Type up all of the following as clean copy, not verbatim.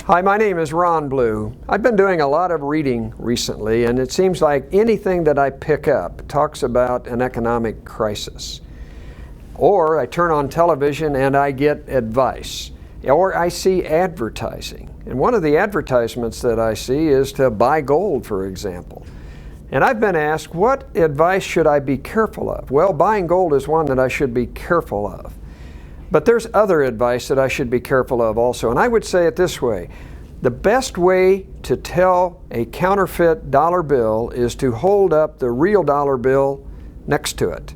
Hi, my name is Ron Blue. I've been doing a lot of reading recently, and it seems like anything that I pick up talks about an economic crisis. Or I turn on television and I get advice. Or I see advertising. And one of the advertisements that I see is to buy gold, for example. And I've been asked, what advice should I be careful of? Well, buying gold is one that I should be careful of. But there's other advice that I should be careful of also. And I would say it this way. The best way to tell a counterfeit dollar bill is to hold up the real dollar bill next to it.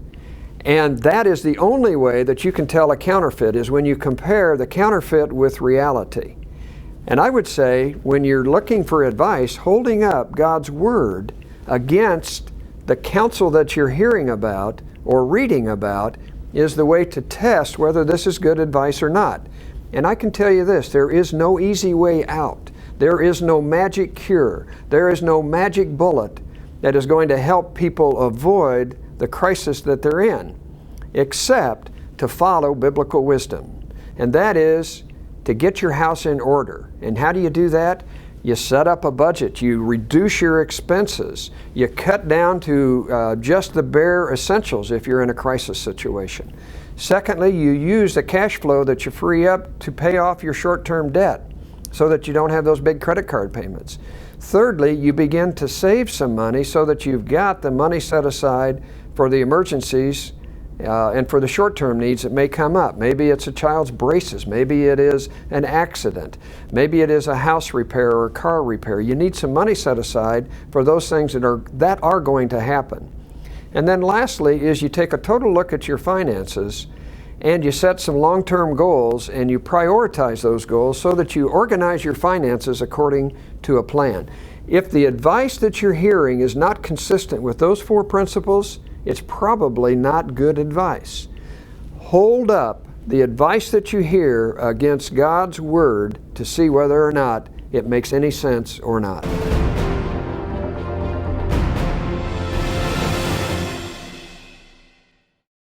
And that is the only way that you can tell a counterfeit, is when you compare the counterfeit with reality. And I would say, when you're looking for advice, holding up God's Word against the counsel that you're hearing about or reading about is the way to test whether this is good advice or not. And I can tell you this, there is no easy way out. There is no magic cure. There is no magic bullet that is going to help people avoid the crisis that they're in, except to follow biblical wisdom. And that is to get your house in order. And how do you do that? You set up a budget, you reduce your expenses, you cut down to just the bare essentials if you're in a crisis situation. Secondly, you use the cash flow that you free up to pay off your short-term debt so that you don't have those big credit card payments. Thirdly, you begin to save some money so that you've got the money set aside for the emergencies and for the short-term needs that may come up. Maybe it's a child's braces. Maybe it is an accident. Maybe it is a house repair or a car repair. You need some money set aside for those things that are going to happen. And then lastly is you take a total look at your finances and you set some long-term goals and you prioritize those goals so that you organize your finances according to a plan. If the advice that you're hearing is not consistent with those four principles, it's probably not good advice. Hold up the advice that you hear against God's Word to see whether or not it makes any sense or not.